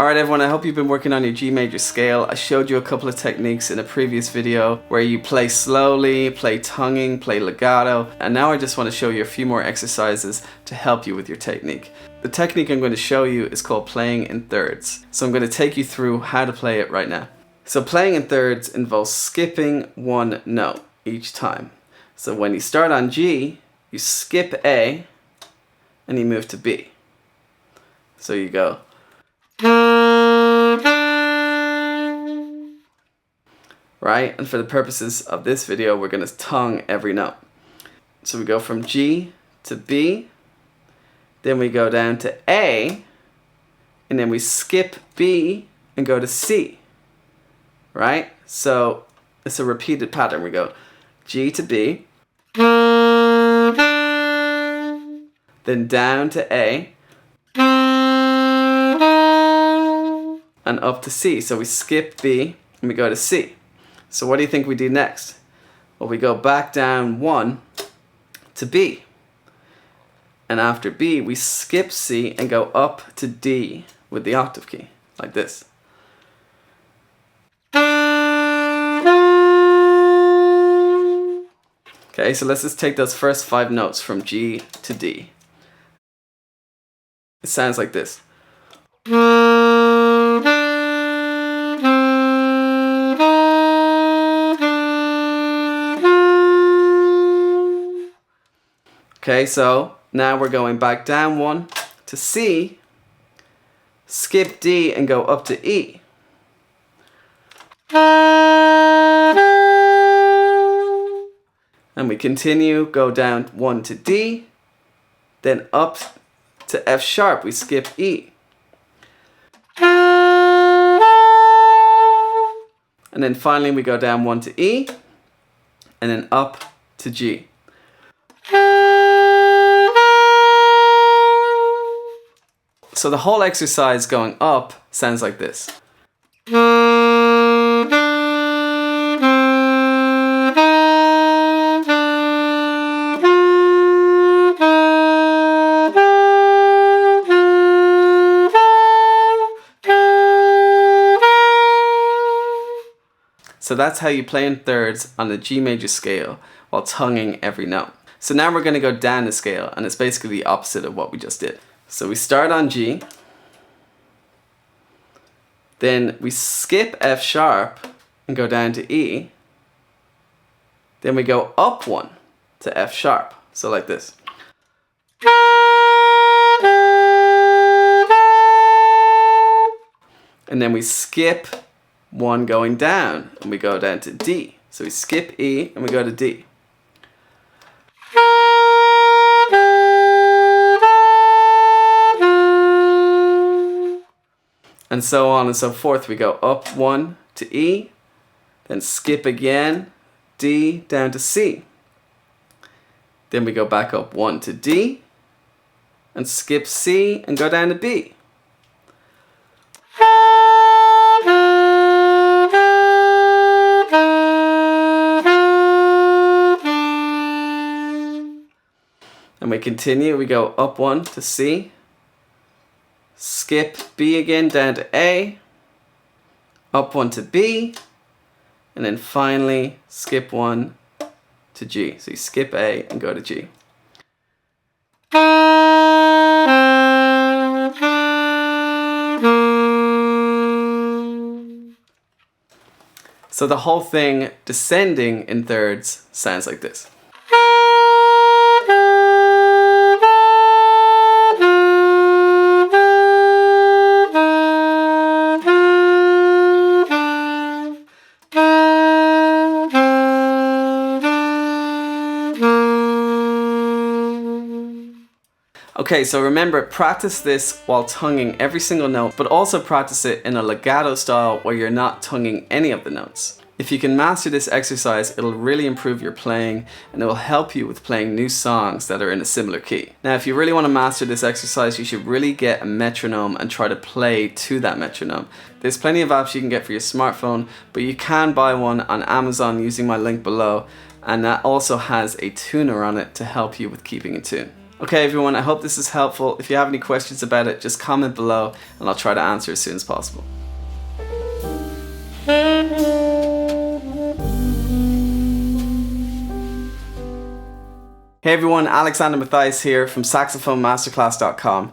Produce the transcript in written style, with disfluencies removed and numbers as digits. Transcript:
Alright everyone, I hope you've been working on your G major scale. I showed you a couple of techniques in a previous video where you play slowly, play tonguing, play legato, and now I just want to show you a few more exercises to help you with your technique. The technique I'm going to show you is called playing in thirds. So I'm going to take you through how to play it right now. So playing in thirds involves skipping one note each time. So when you start on G, you skip A and you move to B. So you go. Right, and for the purposes of this video, we're going to tongue every note. So we go from G to B, then we go down to A, and then we skip B and go to C. Right? So it's a repeated pattern. We go G to B, then down to A, and up to C. So we skip B and we go to C. So what do you think we do next? Well, we go back down one to B. And after B, we skip C and go up to D with the octave key, like this. Okay, so let's just take those first 5 notes from G to D. It sounds like this. Okay, so now we're going back down one to C, skip D and go up to E. And we continue, go down 1 to D, then up to F sharp, we skip E. And then finally we go down 1 to E, and then up to G. So the whole exercise going up sounds like this. So that's how you play in thirds on the G major scale while tonguing every note. So now we're going to go down the scale, and it's basically the opposite of what we just did. So we start on G, then we skip F sharp and go down to E, then we go up 1 to F sharp, so like this. And then we skip 1 going down and we go down to D. So we skip E and we go to D. And so on and so forth. We go up 1 to E, then skip again, D down to C. Then we go back up 1 to D, and skip C and go down to B. And we continue, we go up 1 to C, skip B again down to A, up 1 to B, and then finally skip 1 to G. So you skip A and go to G. So the whole thing descending in thirds sounds like this. Okay, so remember, practice this while tonguing every single note, but also practice it in a legato style where you're not tonguing any of the notes. If you can master this exercise, it'll really improve your playing and it will help you with playing new songs that are in a similar key. Now, if you really want to master this exercise, you should really get a metronome and try to play to that metronome. There's plenty of apps you can get for your smartphone, but you can buy one on Amazon using my link below, and that also has a tuner on it to help you with keeping in tune. Okay everyone, I hope this is helpful. If you have any questions about it, just comment below and I'll try to answer as soon as possible. Hey everyone, Alexander Mathias here from saxophonemasterclass.com.